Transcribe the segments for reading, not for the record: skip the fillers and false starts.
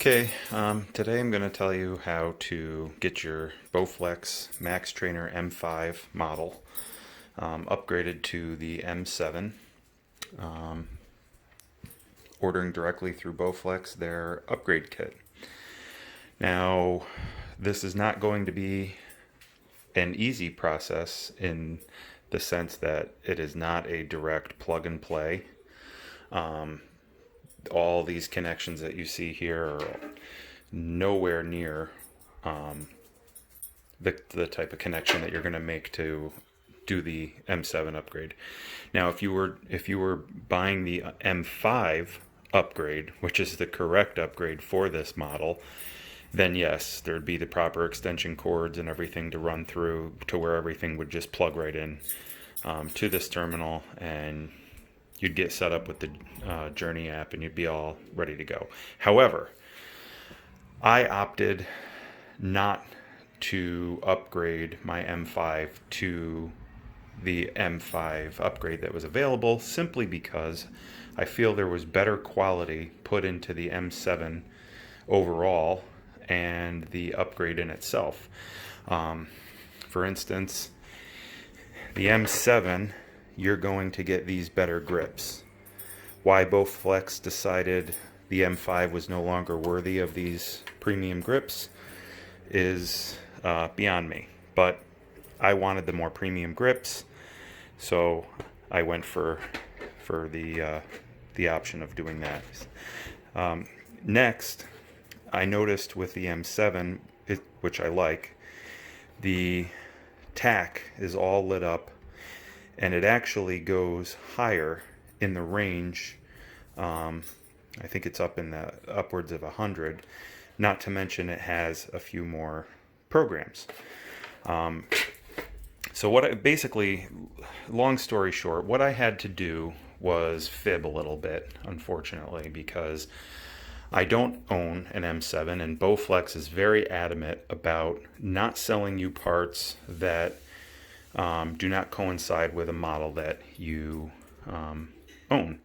Today I'm going to tell you how to get your Bowflex Max Trainer M5 model upgraded to the M7. Ordering directly through Bowflex their upgrade kit. Now, this is not going to be an easy process in the sense that it is not a direct plug and play. All these connections that you see here are nowhere near the type of connection that you're going to make to do the M7 upgrade. Now, if you were buying the M5 upgrade, which is the correct upgrade for this model, then yes, there'd be the proper extension cords and everything to run through to where everything would just plug right in to this terminal, and you'd get set up with the JRNY app and you'd be all ready to go. However, I opted not to upgrade my M5 to the M5 upgrade that was available, simply because I feel there was better quality put into the M7 overall and the upgrade in itself. For instance, the M7, you're going to get these better grips. Why Bowflex decided the M5 was no longer worthy of these premium grips is beyond me, but I wanted the more premium grips, so I went for the option of doing that. Next, I noticed with the M7, which I like, the tack is all lit up, and it actually goes higher in the range. I think it's up in the upwards of 100. Not to mention it has a few more programs. So basically, long story short, what I had to do was fib a little bit, unfortunately, because I don't own an M7, and Bowflex is very adamant about not selling you parts that do not coincide with a model that you own.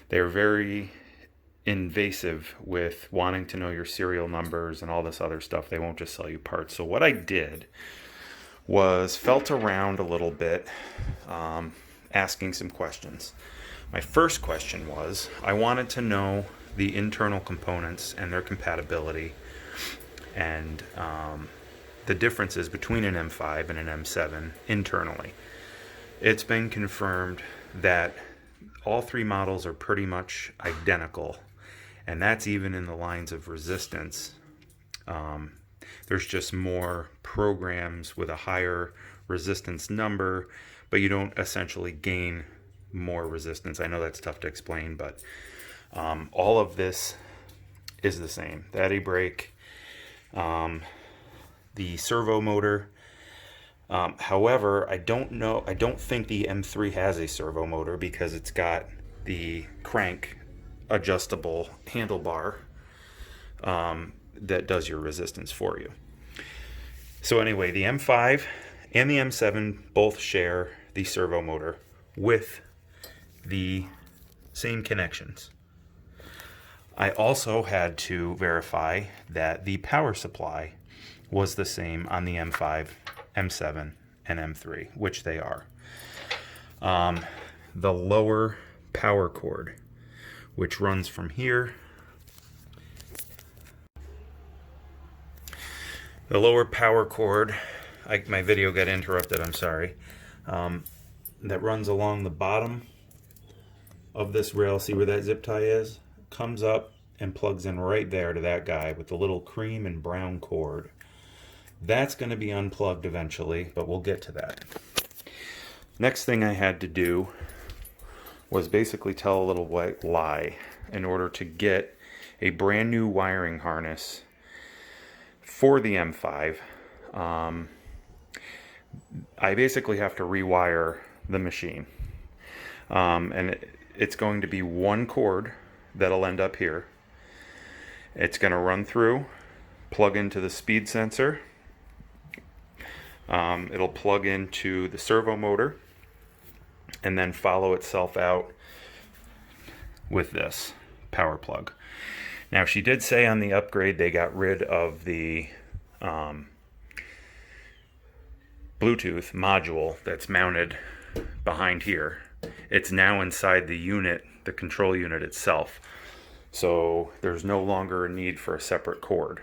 They're very invasive with wanting to know your serial numbers and all this other stuff. They won't just sell you parts. So what I did was felt around a little bit, asking some questions. My first question was, I wanted to know the internal components and their compatibility, and the differences between an M5 and an M7 internally. It's been confirmed that all three models are pretty much identical, and that's even in the lines of resistance. There's just more programs with a higher resistance number, but you don't essentially gain more resistance. I know that's tough to explain, but all of this is the same. The eddy brake, the servo motor. However, I don't think the M3 has a servo motor because it's got the crank adjustable handlebar that does your resistance for you. So anyway, the M5 and the M7 both share the servo motor with the same connections. I also had to verify that the power supply was the same on the M5, M7, and M3, which they are. The lower power cord, which runs from here. The lower power cord, my video got interrupted, I'm sorry, that runs along the bottom of this rail. See where that zip tie is? Comes up and plugs in right there to that guy with the little cream and brown cord. That's going to be unplugged eventually, but we'll get to that. Next thing I had to do was basically tell a little white lie in order to get a brand new wiring harness for the M5. I basically have to rewire the machine. And it's going to be one cord that'll end up here. It's going to run through, plug into the speed sensor. It'll plug into the servo motor and then follow itself out with this power plug. Now, she did say on the upgrade they got rid of the Bluetooth module that's mounted behind here. It's now inside the unit, the control unit itself. So there's no longer a need for a separate cord.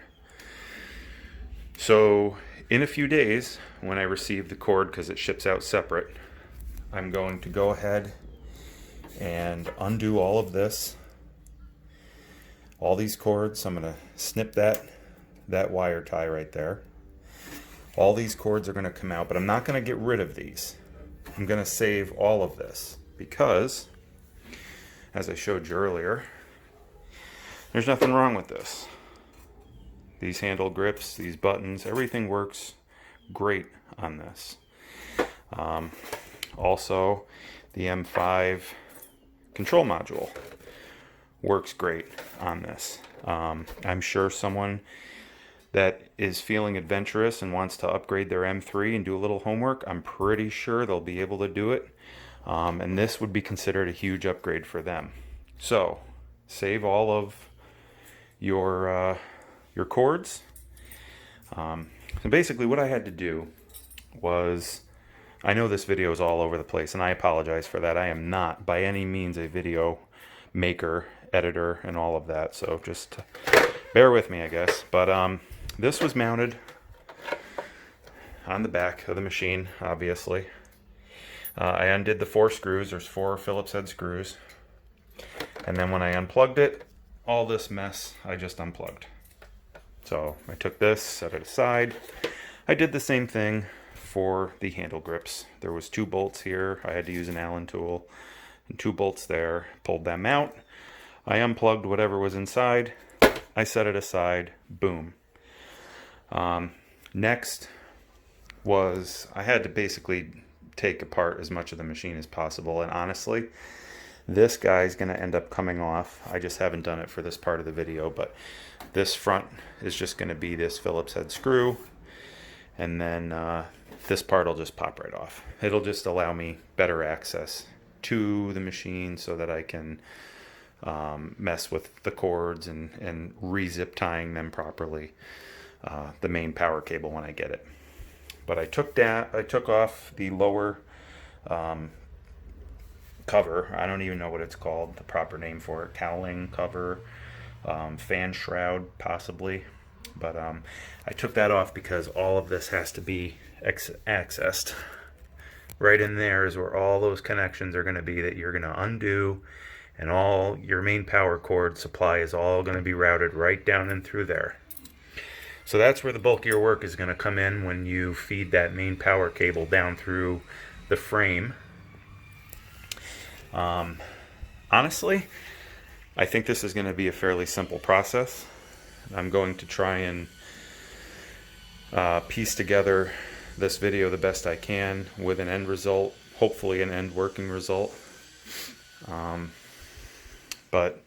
So in a few days, when I receive the cord, because it ships out separate, I'm going to go ahead and undo all of this, all these cords. I'm going to snip that wire tie right there. All these cords are going to come out, but I'm not going to get rid of these. I'm going to save all of this because, as I showed you earlier, there's nothing wrong with this. These handle grips, these buttons, everything works great on this. Also, the M5 control module works great on this. I'm sure someone that is feeling adventurous and wants to upgrade their M3 and do a little homework, I'm pretty sure they'll be able to do it. And this would be considered a huge upgrade for them. So, save all of your cords. So basically what I had to do was, I know this video is all over the place and I apologize for that. I am not by any means a video maker, editor, and all of that. So just bear with me, I guess. But this was mounted on the back of the machine, obviously. I undid the 4 screws. There's 4 Phillips head screws. And then when I unplugged it, all this mess I just unplugged. So I took this, set it aside. I did the same thing for the handle grips. There was 2 bolts here. I had to use an Allen tool. And 2 bolts there. Pulled them out. I unplugged whatever was inside. I set it aside. Boom. Next was, I had to basically take apart as much of the machine as possible. And honestly, this guy's going to end up coming off. I just haven't done it for this part of the video, but this front is just going to be this Phillips head screw. And then this part will just pop right off. It'll just allow me better access to the machine so that I can mess with the cords and re-zip tying them properly. The main power cable when I get it. But I took off the lower cover. I don't even know what it's called, the proper name for it. Cowling cover, fan shroud possibly. But I took that off because all of this has to be accessed. Right in there is where all those connections are going to be that you're going to undo, and all your main power cord supply is all going to be routed right down and through there. So that's where the bulk of your work is going to come in when you feed that main power cable down through the frame. Honestly, I think this is going to be a fairly simple process. I'm going to try and piece together this video the best I can with an end result, hopefully an end working result. But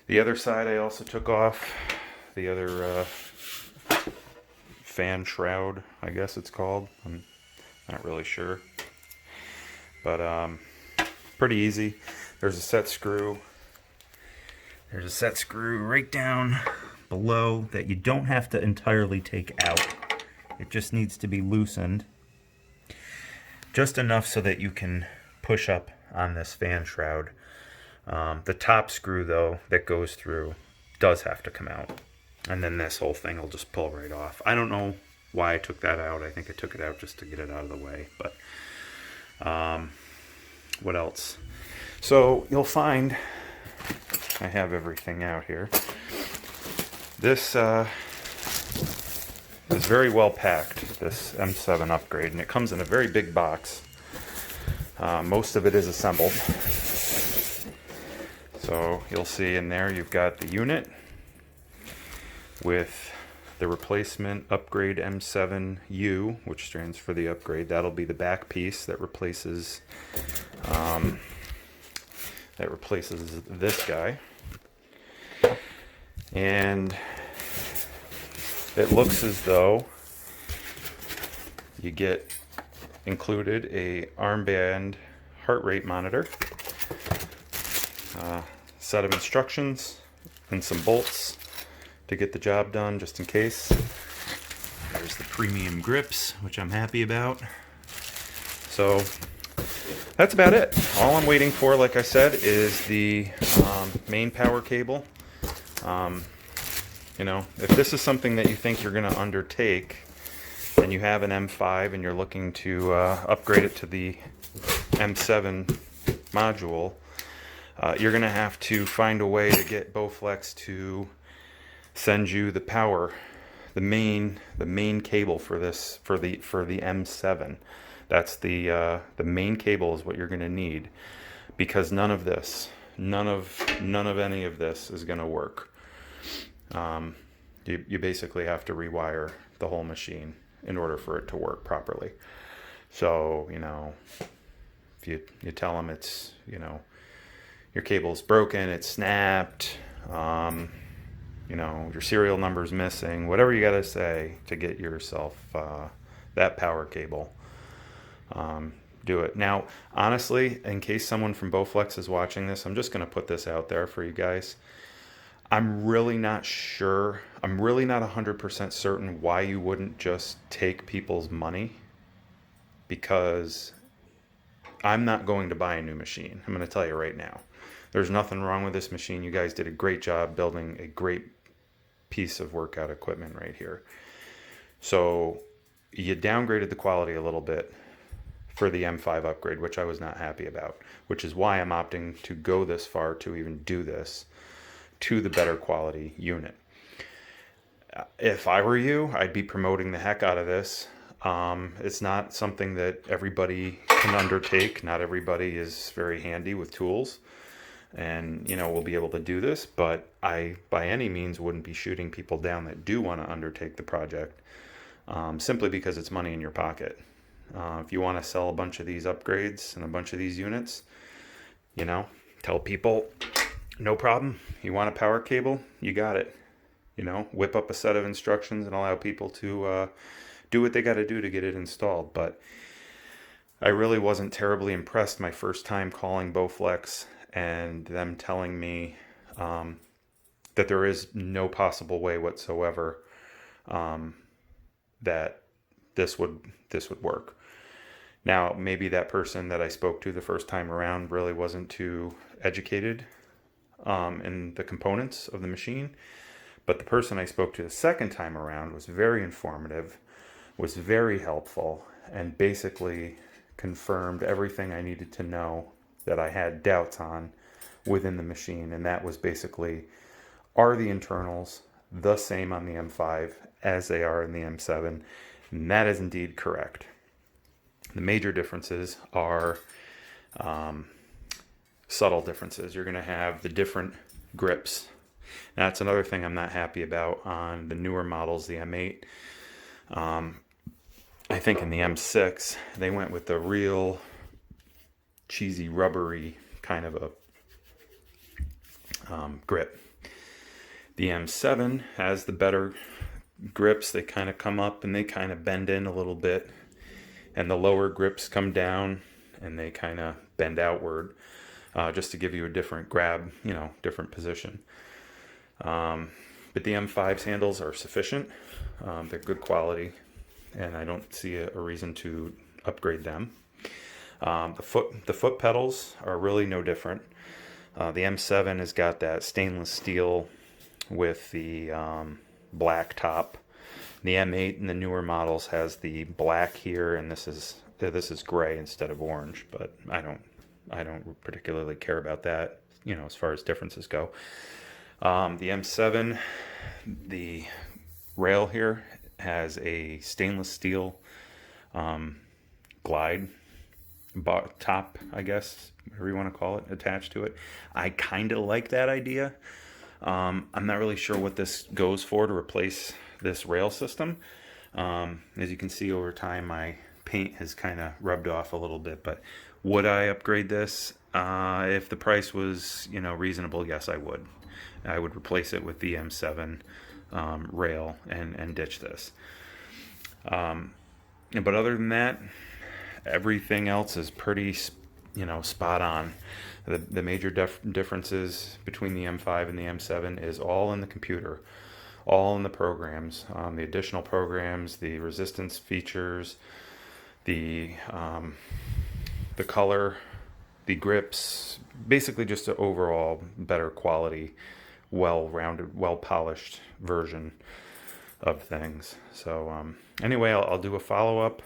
the other side I also took off, the other fan shroud, I guess it's called. I'm not really sure. But pretty easy. There's a set screw. There's a set screw right down below that you don't have to entirely take out. It just needs to be loosened. Just enough so that you can push up on this fan shroud. The top screw, though, that goes through does have to come out. And then this whole thing will just pull right off. I don't know why I took that out. I think I took it out just to get it out of the way. But what else? So you'll find I have everything out here. This is very well packed, this M7 upgrade, and it comes in a very big box. Most of it is assembled. So you'll see in there you've got the unit with the replacement upgrade M7U, which stands for the upgrade. That'll be the back piece that replaces this guy. And it looks as though you get included a armband heart rate monitor, set of instructions, and some bolts to get the job done, just in case. There's the premium grips, which I'm happy about. So that's about it. All I'm waiting for, like I said, is the main power cable. You know, if this is something that you think you're going to undertake, and you have an M5 and you're looking to upgrade it to the M7 module, you're going to have to find a way to get Bowflex to send you the power, the main cable for this, for the M7. That's the main cable is what you're going to need, because none of any of this is going to work. You basically have to rewire the whole machine in order for it to work properly. So, you know, if you tell them it's, you know, your cable's broken, it's snapped, you know, your serial number's missing, whatever you got to say to get yourself that power cable, do it. Now, honestly, in case someone from Bowflex is watching this, I'm just going to put this out there for you guys. I'm really not sure. I'm really not 100% certain why you wouldn't just take people's money, because I'm not going to buy a new machine. I'm going to tell you right now. There's nothing wrong with this machine. You guys did a great job building a great piece of workout equipment right here. So you downgraded the quality a little bit for the M5 upgrade, which I was not happy about, which is why I'm opting to go this far to even do this to the better quality unit. If I were you, I'd be promoting the heck out of this. It's not something that everybody can undertake. Not everybody is very handy with tools, and you know, will be able to do this, but I by any means wouldn't be shooting people down that do want to undertake the project, simply because it's money in your pocket. If you want to sell a bunch of these upgrades and a bunch of these units, you know, tell people, no problem. You want a power cable? You got it. You know, whip up a set of instructions and allow people to do what they got to do to get it installed. But I really wasn't terribly impressed my first time calling Bowflex and them telling me that there is no possible way whatsoever that this would work. Now, maybe that person that I spoke to the first time around really wasn't too educated in the components of the machine, but the person I spoke to the second time around was very informative, was very helpful, and basically confirmed everything I needed to know that I had doubts on within the machine. And that was basically, are the internals the same on the M5 as they are in the M7? And that is indeed correct. The major differences are subtle differences. You're going to have the different grips. That's another thing I'm not happy about on the newer models, the M8. I think in the M6, they went with the real cheesy, rubbery kind of a grip. The M7 has the better grips. They kind of come up and they kind of bend in a little bit, and the lower grips come down and they kind of bend outward, just to give you a different grab, you know, different position. But the M5's handles are sufficient. They're good quality, and I don't see a reason to upgrade them. The foot pedals are really no different. The M7 has got that stainless steel with the black top. The M8 in the newer models has the black here, and this is gray instead of orange. But I don't particularly care about that, you know, as far as differences go. The M7, the rail here has a stainless steel glide top, I guess, whatever you want to call it, attached to it. I kind of like that idea. I'm not really sure what this goes for to replace this rail system. As you can see over time, my paint has kind of rubbed off a little bit, but would I upgrade this? If the price was, you know, reasonable, yes, I would. I would replace it with the M7 rail and ditch this. But other than that, everything else is pretty, you know, spot on. The major differences between the M5 and the M7 is all in the computer, all in the programs, the additional programs, the resistance features, the color, the grips, basically just an overall better quality, well-rounded, well-polished version of things. So anyway, I'll do a follow-up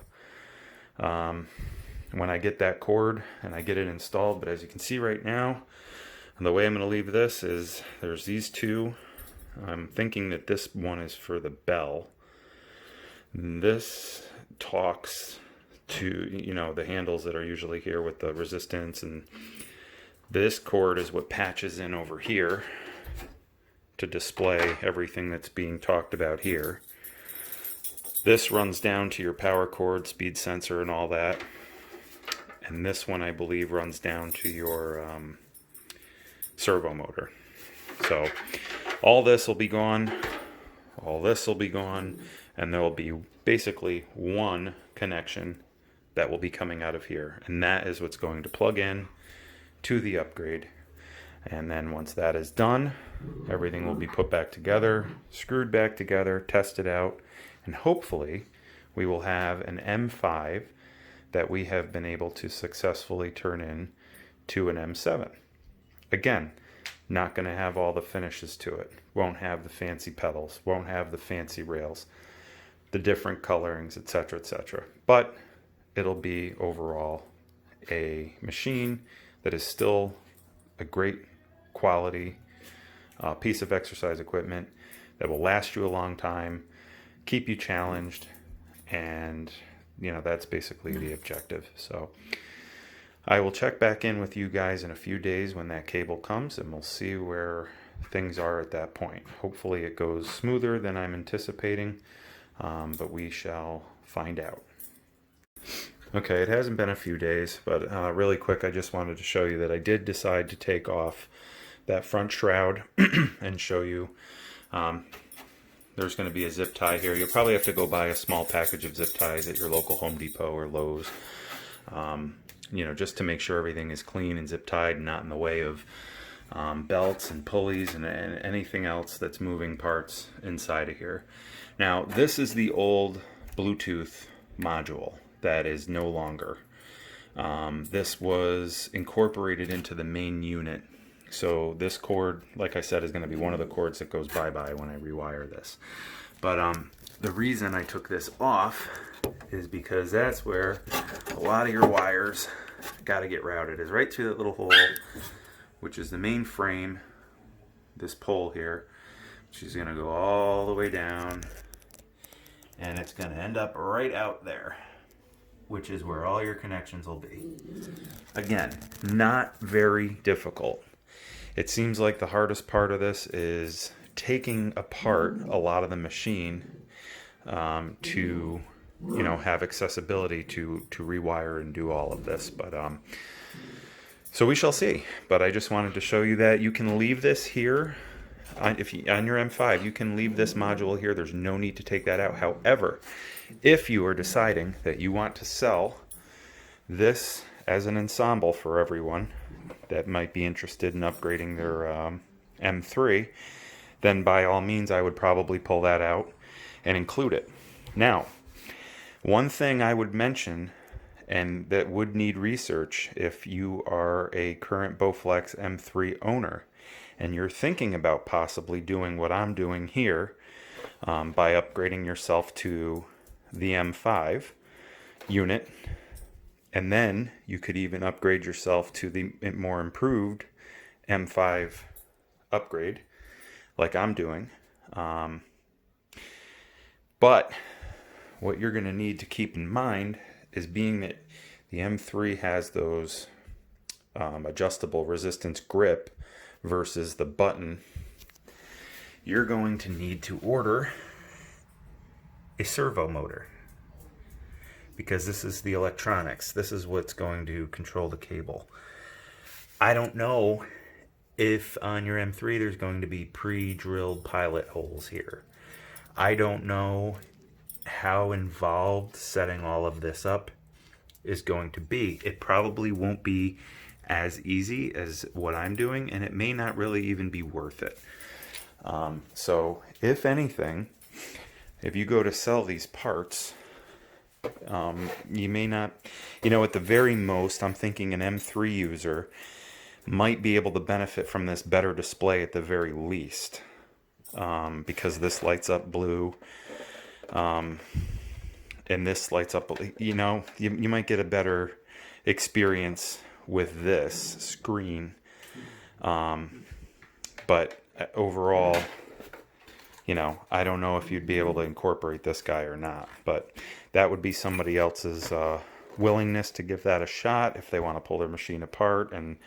when I get that cord and I get it installed. But as you can see right now, the way I'm going to leave this is there's these two. I'm thinking that this one is for the bell. This talks to, you know, the handles that are usually here with the resistance, and this cord is what patches in over here to display everything that's being talked about here. This runs down to your power cord, speed sensor, and all that. And this one, I believe, runs down to your servo motor. So all this will be gone, all this will be gone, and there will be basically one connection that will be coming out of here, and that is what's going to plug in to the upgrade. And then once that is done, everything will be put back together, screwed back together, tested out, and hopefully we will have an M5 that we have been able to successfully turn in to an M7. Again, not going to have all the finishes to it, won't have the fancy pedals, won't have the fancy rails, the different colorings, etc., etc. But it'll be overall a machine that is still a great quality piece of exercise equipment that will last you a long time, keep you challenged, and you know, that's basically the objective. So I will check back in with you guys in a few days when that cable comes, and we'll see where things are at that point. Hopefully it goes smoother than I'm anticipating, but we shall find out. Okay, it hasn't been a few days, but really quick, I just wanted to show you that I did decide to take off that front shroud and show you there's going to be a zip tie here. You'll probably have to go buy a small package of zip ties at your local Home Depot or Lowe's, you know, just to make sure everything is clean and zip tied and not in the way of belts and pulleys and anything else that's moving parts inside of here. Now, this is the old Bluetooth module that is no longer. This was incorporated into the main unit. So this cord, like I said, is going to be one of the cords that goes bye-bye when I rewire this. But the reason I took this off is because that's where a lot of your wires got to get routed, is right through that little hole, which is the main frame, this pole here, which is going to go all the way down, and it's going to end up right out there, which is where all your connections will be. Again, not very difficult. It seems like the hardest part of this is taking apart a lot of the machine to, you know, have accessibility to rewire and do all of this. But so we shall see. But I just wanted to show you that you can leave this here. On your M5, you can leave this module here. There's no need to take that out. However, if you are deciding that you want to sell this as an ensemble for everyone that might be interested in upgrading their M3, then by all means I would probably pull that out and include it. Now, one thing I would mention, and that would need research if you are a current Bowflex M3 owner and you're thinking about possibly doing what I'm doing here by upgrading yourself to the M5 unit, and then you could even upgrade yourself to the more improved M5 upgrade like I'm doing. But what you're going to need to keep in mind is, being that the M3 has those adjustable resistance grip versus the button, you're going to need to order a servo motor, because this is the electronics. This is what's going to control the cable. I don't know if on your M3 there's going to be pre-drilled pilot holes here. I don't know how involved setting all of this up is going to be. It probably won't be as easy as what I'm doing, and it may not really even be worth it. So if anything, if you go to sell these parts, you may not, at the very most, I'm thinking an M3 user might be able to benefit from this better display at the very least, because this lights up blue, and this lights up, you might get a better experience with this screen, but overall, I don't know if you'd be able to incorporate this guy or not, but that would be somebody else's willingness to give that a shot if they want to pull their machine apart and,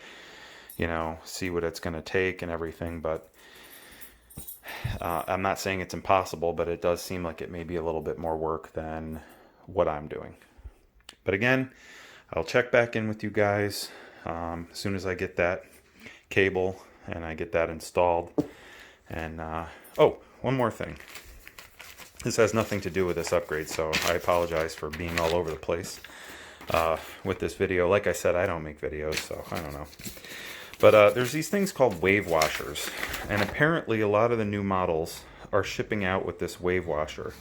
see what it's going to take and everything. But I'm not saying it's impossible, but it does seem like it may be a little bit more work than what I'm doing. But again, I'll check back in with you guys as soon as I get that cable and I get that installed. And, oh, one more thing. This has nothing to do with this upgrade, so I apologize for being all over the place with this video. Like I said, I don't make videos, so I don't know. But there's these things called wave washers, and apparently a lot of the new models are shipping out with this wave washer.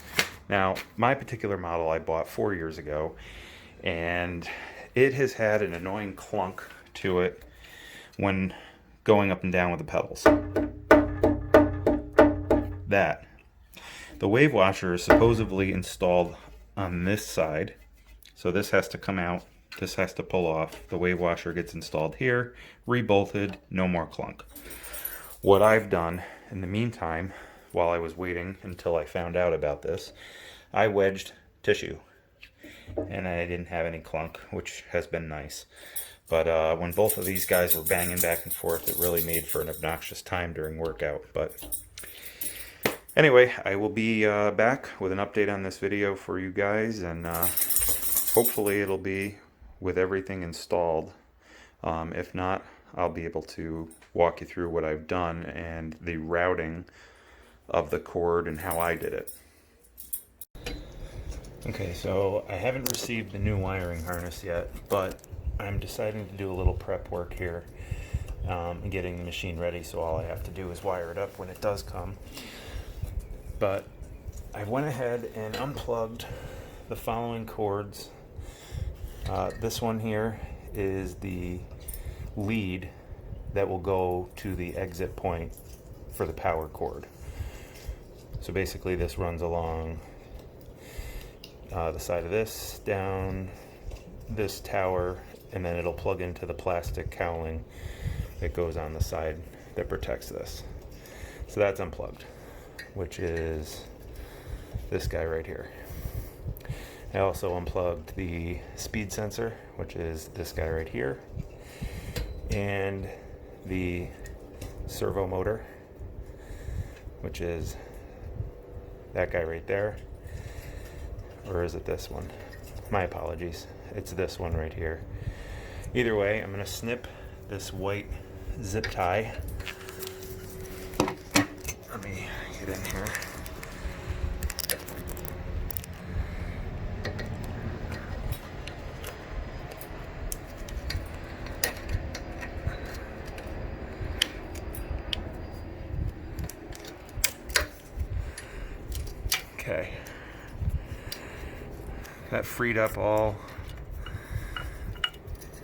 Now, my particular model I bought 4 years ago, and it has had an annoying clunk to it when going up and down with the pedals. That. The wave washer is supposedly installed on this side, so this has to come out, this has to pull off, the wave washer gets installed here, rebolted, no more clunk. What I've done in the meantime, while I was waiting until I found out about this, I wedged tissue, and I didn't have any clunk, which has been nice. But when both of these guys were banging back and forth, it really made for an obnoxious time during workout. But anyway, I will be back with an update on this video for you guys, and hopefully it'll be with everything installed. If not, I'll be able to walk you through what I've done and the routing of the cord and how I did it. Okay, so I haven't received the new wiring harness yet, but I'm deciding to do a little prep work here, getting the machine ready, so all I have to do is wire it up when it does come. But I went ahead and unplugged the following cords. This one here is the lead that will go to the exit point for the power cord. So basically this runs along the side of this, down this tower, and then it'll plug into the plastic cowling that goes on the side that protects this. So that's unplugged, which is this guy right here. I also unplugged the speed sensor, which is this guy right here, and the servo motor, which is that guy right there. Or is it this one? My apologies. It's this one right here. Either way, I'm going to snip this white zip tie. Let me get in here. Okay. That freed up all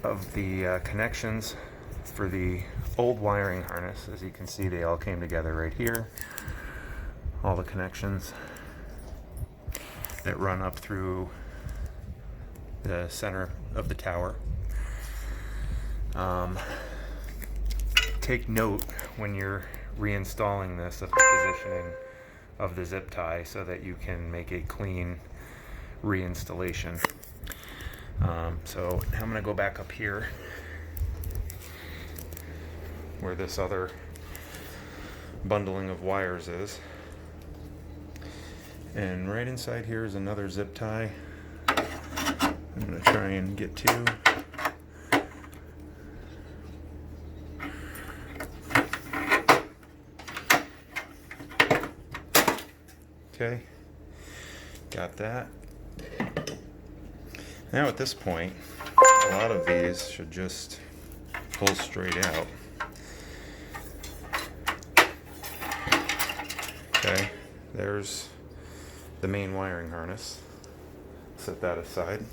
of the connections for the old wiring harness. As you can see, they all came together right here. All the connections that run up through the center of the tower. Take note when you're reinstalling this of the positioning of the zip tie so that you can make a clean reinstallation. So now I'm going to go back up here where this other bundling of wires is, and right inside here is another zip tie. I'm going to try and get to. Okay, got that. Now at this point, a lot of these should just pull straight out. Okay, there's the main wiring harness. Set that aside.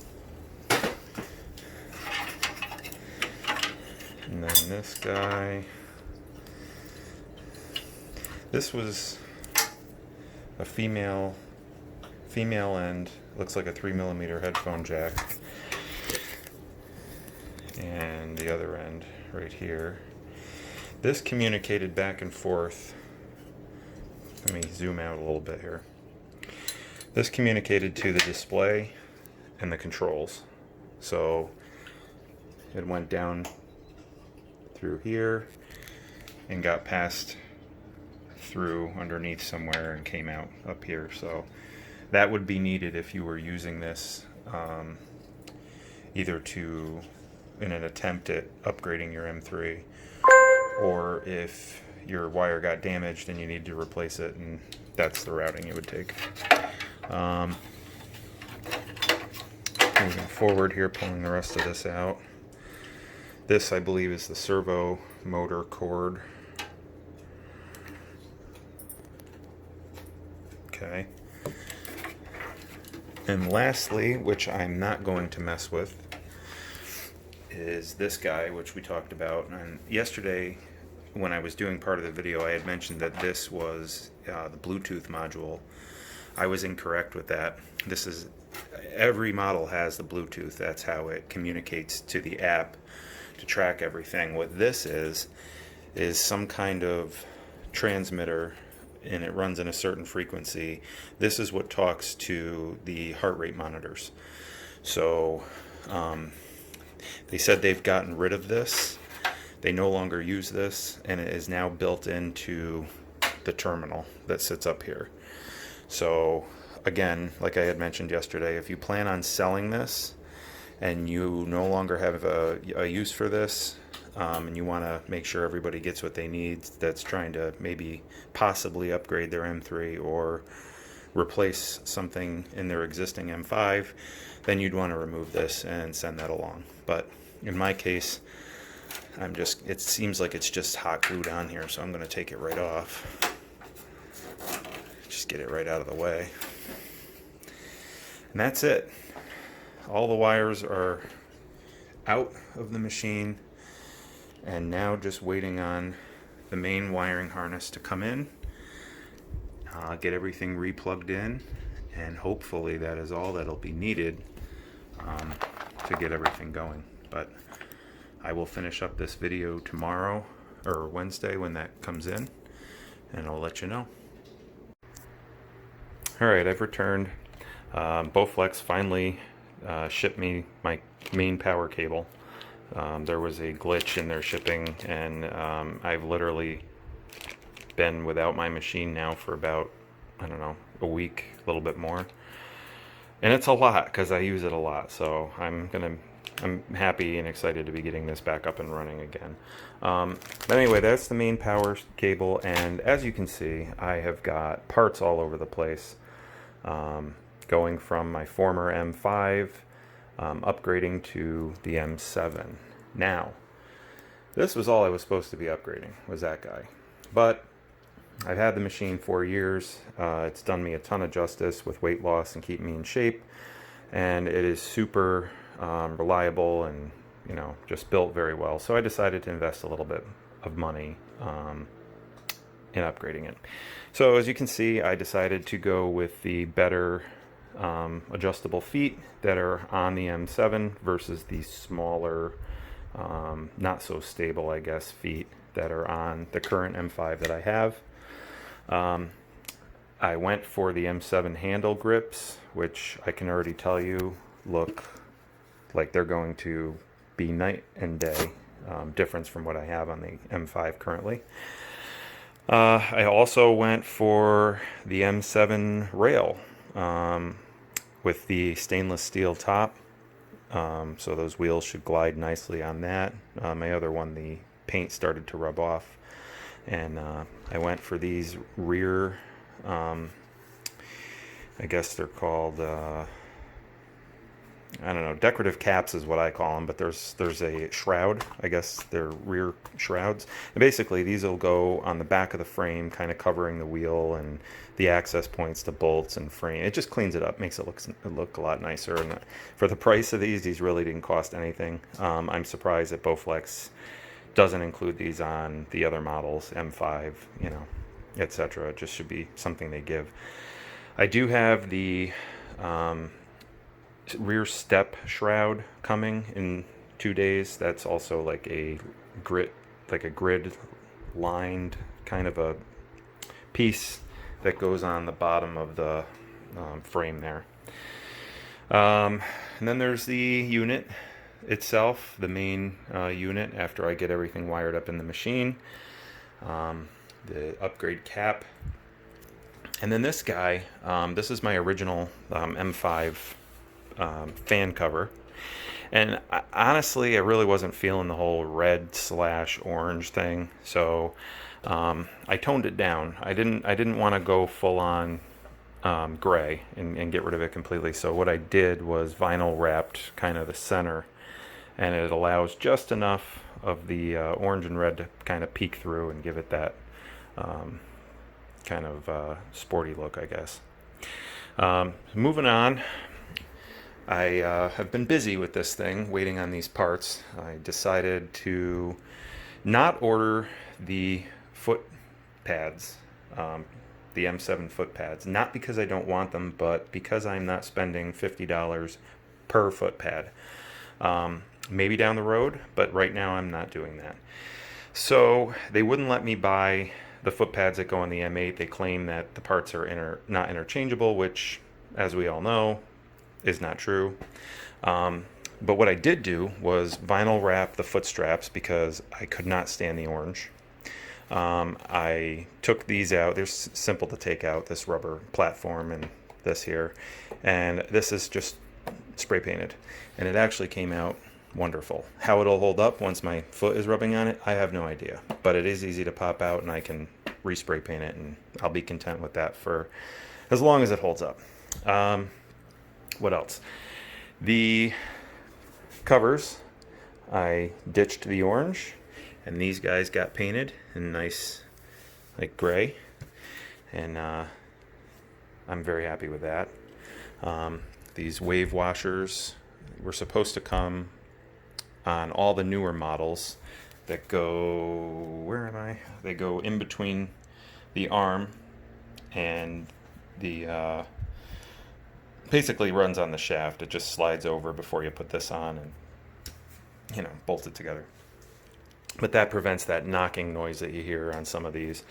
And then this guy. This was a female end. Looks like a 3mm headphone jack. And the other end right here. This communicated back and forth. Let me zoom out a little bit here. This communicated to the display and the controls. So it went down through here and got passed through underneath somewhere and came out up here. So that would be needed if you were using this either in an attempt at upgrading your M3, or if your wire got damaged and you need to replace it, and that's the routing it would take. Moving forward here, pulling the rest of this out. This, I believe, is the servo motor cord. Okay. And lastly, which I'm not going to mess with, is this guy, which we talked about. And yesterday, when I was doing part of the video, I had mentioned that this was the Bluetooth module. I was incorrect with that. Every model has the Bluetooth. That's how it communicates to the app to track everything. What this is some kind of transmitter, and it runs in a certain frequency. This is what talks to the heart rate monitors. So they said they've gotten rid of this. They no longer use this, and it is now built into the terminal that sits up here. So again, like I had mentioned yesterday, if you plan on selling this and you no longer have a use for this, and you want to make sure everybody gets what they need that's trying to maybe possibly upgrade their M3 or replace something in their existing M5, then you'd want to remove this and send that along. But in my case, it seems like it's just hot glued on here, so I'm going to take it right off. Just get it right out of the way. And that's it. All the wires are out of the machine, and now just waiting on the main wiring harness to come in, get everything replugged in, and hopefully that is all that'll be needed to get everything going. But I will finish up this video tomorrow or Wednesday when that comes in, and I'll let you know. Alright, I've returned. Bowflex finally shipped me my main power cable. There was a glitch in their shipping, and I've literally been without my machine now for about, I don't know, a week, a little bit more. And it's a lot because I use it a lot, so I'm happy and excited to be getting this back up and running again. But anyway, that's the main power cable, and as you can see, I have got parts all over the place, going from my former M5 upgrading to the M7. Now, this was all I was supposed to be upgrading, was that guy. But I've had the machine 4 years. It's done me a ton of justice with weight loss and keeping me in shape, and it is super reliable and, you know, just built very well. So I decided to invest a little bit of money in upgrading it. So as you can see, I decided to go with the better adjustable feet that are on the M7 versus the smaller, not so stable, I guess, feet that are on the current M5 that I have. I went for the M7 handle grips, which I can already tell you look like they're going to be night and day difference from what I have on the M5 currently. I also went for the M7 rail with the stainless steel top, so those wheels should glide nicely on that. My other one, the paint started to rub off, and I went for these rear, I guess they're called I don't know, decorative caps is what I call them, but there's a shroud, I guess they're rear shrouds. And basically these will go on the back of the frame, kind of covering the wheel and the access points to bolts and frame. It just cleans it up, makes it look a lot nicer. And for the price of these really didn't cost anything. I'm surprised that Bowflex doesn't include these on the other models, M5, you know, etc. It just should be something they give. I do have the rear step shroud coming in 2 days. That's also like a grid lined kind of a piece that goes on the bottom of the frame there. And then there's the unit itself, the main unit, after I get everything wired up in the machine. The upgrade cap. And then this guy, this is my original M5 fan cover, and honestly I really wasn't feeling the whole red/orange thing, so I toned it down. I didn't want to go full on gray and get rid of it completely, so what I did was vinyl wrapped kind of the center, and it allows just enough of the orange and red to kind of peek through and give it that kind of sporty look, I guess. Moving on, I have been busy with this thing, waiting on these parts. I decided to not order the foot pads, the M7 foot pads. Not because I don't want them, but because I'm not spending $50 per foot pad. Maybe down the road, but right now I'm not doing that. So they wouldn't let me buy the foot pads that go on the M8. They claim that the parts are not interchangeable, which, as we all know, is not true. But what I did do was vinyl wrap the foot straps because I could not stand the orange. I took these out. They're simple to take out, this rubber platform and this here. And this is just spray painted. And it actually came out wonderful. How it'll hold up once my foot is rubbing on it, I have no idea. But it is easy to pop out, and I can respray paint it, and I'll be content with that for as long as it holds up. What else? The covers, I ditched the orange, and these guys got painted in nice, like, gray, and I'm very happy with that. These wave washers were supposed to come on all the newer models that go, where am I? They go in between the arm and the basically runs on the shaft. It just slides over before you put this on and, you know, bolt it together. But that prevents that knocking noise that you hear on some of these.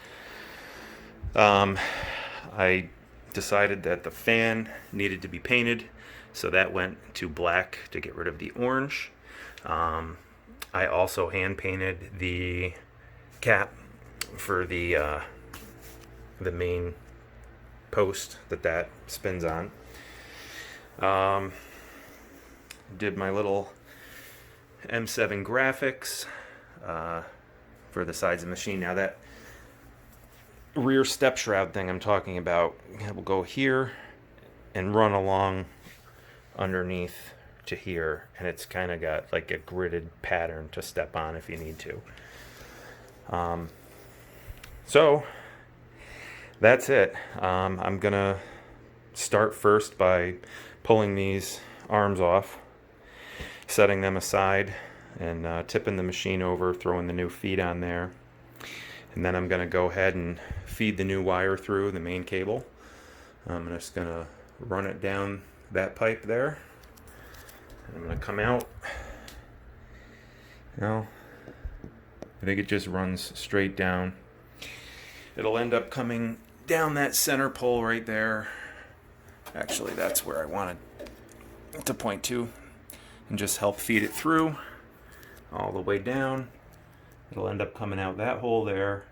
I decided that the fan needed to be painted, so that went to black to get rid of the orange. I also hand painted the cap for the main post that spins on. Did my little M7 graphics for the sides of the machine. Now that rear step shroud thing I'm talking about will go here and run along underneath to here, and it's kind of got like a gridded pattern to step on if you need to. So that's it. I'm gonna start first by pulling these arms off, setting them aside, and tipping the machine over, throwing the new feed on there. And then I'm going to go ahead and feed the new wire through the main cable. I'm just going to run it down that pipe there. And I'm going to come out. Now, I think it just runs straight down. It'll end up coming down that center pole right there. Actually, that's where I wanted to point to, and just help feed it through all the way down. It'll end up coming out that hole there,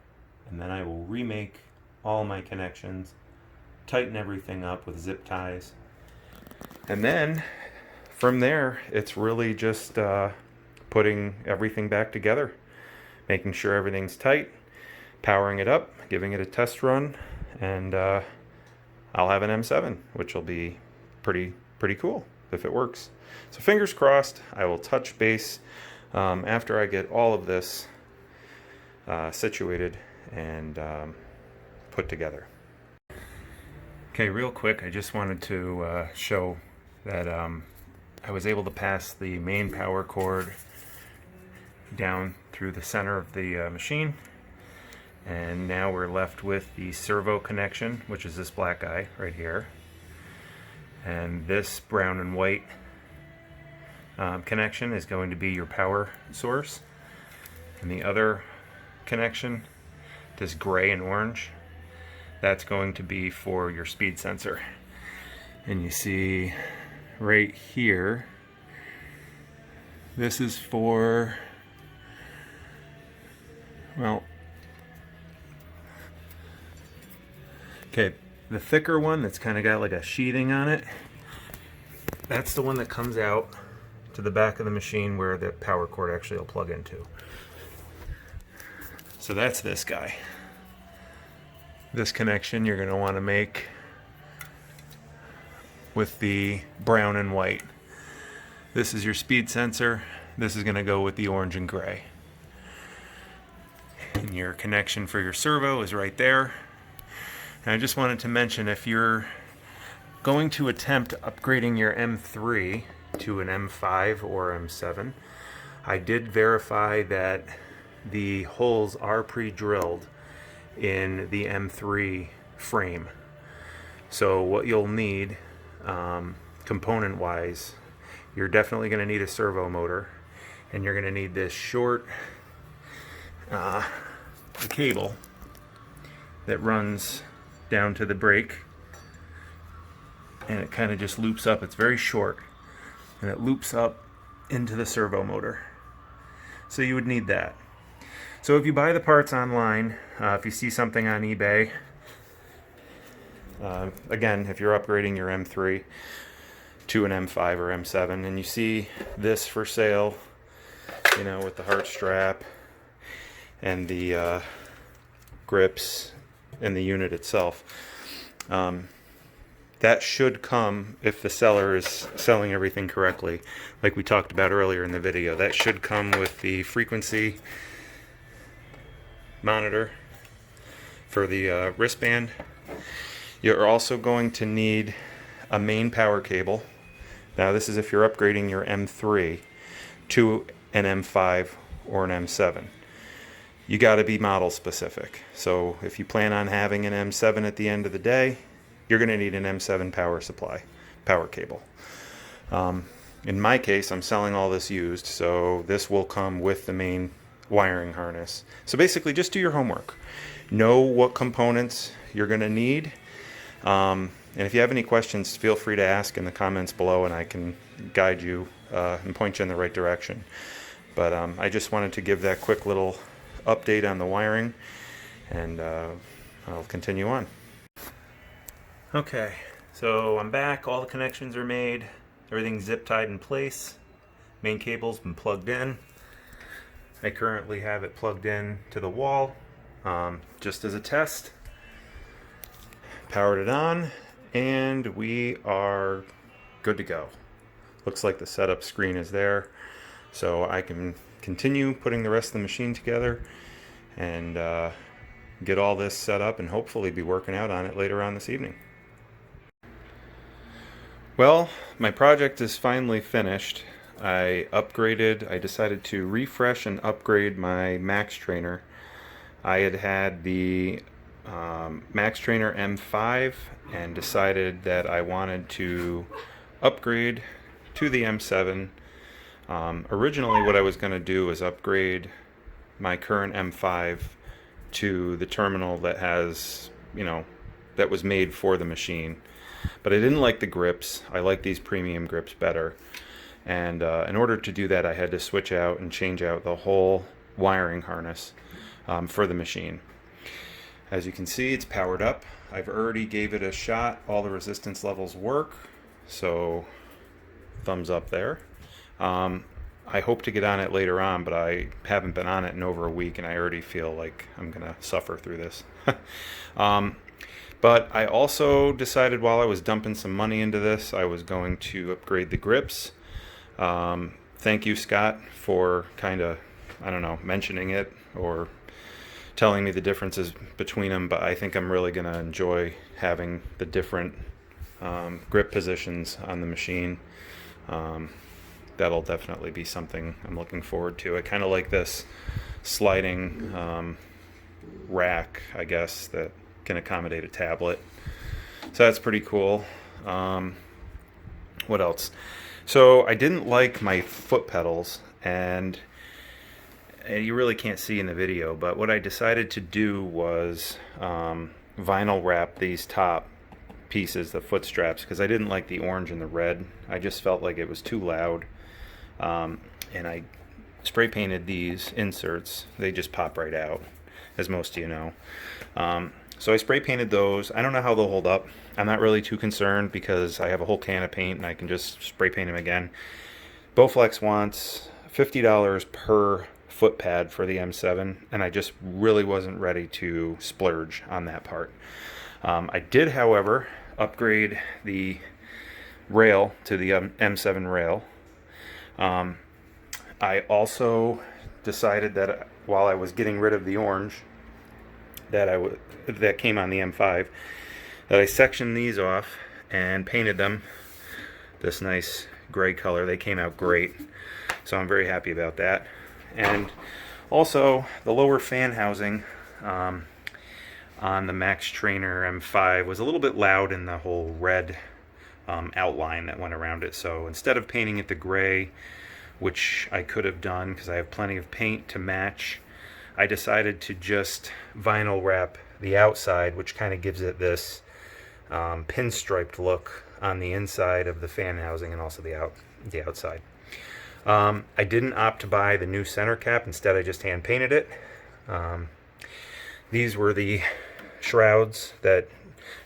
and then I will remake all my connections, tighten everything up with zip ties, and then from there it's really just putting everything back together, making sure everything's tight, powering it up, giving it a test run, and I'll have an M7, which will be pretty cool. if it works. So fingers crossed. I will touch base after I get all of this situated and put together. Okay, real quick, I just wanted to show that I was able to pass the main power cord down through the center of the machine, and now we're left with the servo connection, which is this black guy right here, and this brown and white connection is going to be your power source, and the other connection, this gray and orange, that's going to be for your speed sensor. And you see right here, this is for, well, okay, the thicker one that's kind of got like a sheathing on it, that's the one that comes out to the back of the machine where the power cord actually will plug into. So that's this guy. This connection you're going to want to make with the brown and white. This is your speed sensor. This is going to go with the orange and gray. And your connection for your servo is right there. And I just wanted to mention, if you're going to attempt upgrading your M3 to an M5 or M7, I did verify that the holes are pre-drilled in the M3 frame. So what you'll need component wise, you're definitely going to need a servo motor, and you're going to need this short cable that runs down to the brake, and it kind of just loops up. It's very short, and it loops up into the servo motor. So you would need that. So if you buy the parts online, if you see something on eBay, again, if you're upgrading your M3 to an M5 or M7, and you see this for sale, you know, with the heart strap and the grips and the unit itself, that should come, if the seller is selling everything correctly, like we talked about earlier in the video, that should come with the frequency monitor for the wristband. You're also going to need a main power cable. Now this is if you're upgrading your M3 to an M5 or an M7. You got to be model specific. So if you plan on having an M7 at the end of the day, you're going to need an M7 power supply, power cable. In my case, I'm selling all this used, so this will come with the main wiring harness. So basically, just do your homework. Know what components you're going to need. And if you have any questions, feel free to ask in the comments below, and I can guide you and point you in the right direction. But I just wanted to give that quick little update on the wiring, and I'll continue on. Okay, so I'm back. All the connections are made. Everything's zip tied in place. Main cable's been plugged in. I currently have it plugged in to the wall, just as a test. Powered it on, and we are good to go. Looks like the setup screen is there, so I can continue putting the rest of the machine together and get all this set up and hopefully be working out on it later on this evening. Well, my project is finally finished. I decided to refresh and upgrade my Max Trainer. I had the Max Trainer M5 and decided that I wanted to upgrade to the M7. Originally what I was going to do was upgrade my current M5 to the terminal that has, that was made for the machine. But I didn't like the grips. I like these premium grips better. And in order to do that, I had to switch out and change out the whole wiring harness for the machine. As you can see, it's powered up. I've already gave it a shot. All the resistance levels work, so thumbs up there. I hope to get on it later on, but I haven't been on it in over a week, and I already feel like I'm gonna suffer through this. But I also decided while I was dumping some money into this, I was going to upgrade the grips. Thank you, Scott, for kind of, I don't know, mentioning it or telling me the differences between them. But I think I'm really going to enjoy having the different grip positions on the machine. That'll definitely be something I'm looking forward to. I kind of like this sliding rack, I guess, that can accommodate a tablet. So that's pretty cool. What else? So I didn't like my foot pedals, and you really can't see in the video, but what I decided to do was vinyl wrap these top pieces, the foot straps, because I didn't like the orange and the red. I just felt like it was too loud. And I spray painted these inserts. They just pop right out, as most of you know. So I spray painted those. I don't know how they'll hold up. I'm not really too concerned because I have a whole can of paint and I can just spray paint them again. Bowflex wants $50 per foot pad for the M7, and I just really wasn't ready to splurge on that part. I did, however, upgrade the rail to the M7 rail. I also decided that while I was getting rid of the orange that came on the M5, that I sectioned these off and painted them this nice gray color. They came out great, so I'm very happy about that. And also the lower fan housing on the Max Trainer M5 was a little bit loud in the whole red outline that went around it. So instead of painting it the gray, which I could have done because I have plenty of paint to match, I decided to just vinyl wrap the outside, which kind of gives it this pinstriped look on the inside of the fan housing and also the outside. I didn't opt to buy the new center cap. Instead, I just hand painted it. These were the shrouds that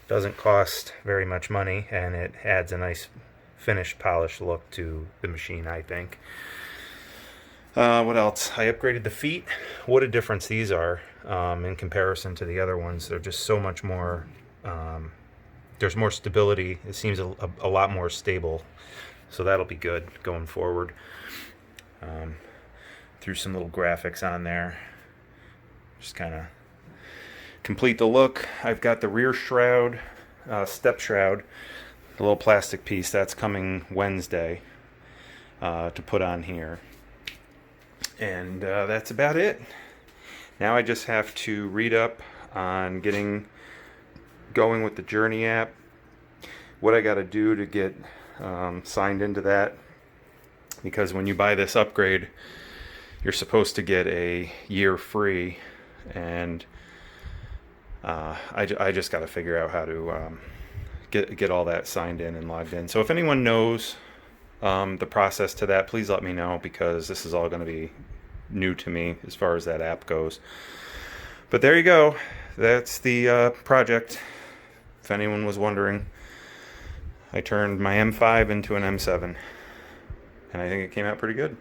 doesn't cost very much money, and it adds a nice finished, polished look to the machine, I think. What else? I upgraded the feet. What a difference these are in comparison to the other ones. They're just so much more, there's more stability. It seems a lot more stable, so that'll be good going forward. Threw some little graphics on there, just kind of complete the look. I've got the rear shroud, step shroud, the little plastic piece that's coming Wednesday to put on here. And that's about it. Now I just have to read up on getting going with the JRNY app, what I got to do to get signed into that, because when you buy this upgrade, you're supposed to get a year free, and I just got to figure out how to get all that signed in and logged in. So if anyone knows the process to that, please let me know, because this is all going to be new to me as far as that app goes. But there you go. That's the project. If anyone was wondering, I turned my M5 into an M7, and I think it came out pretty good.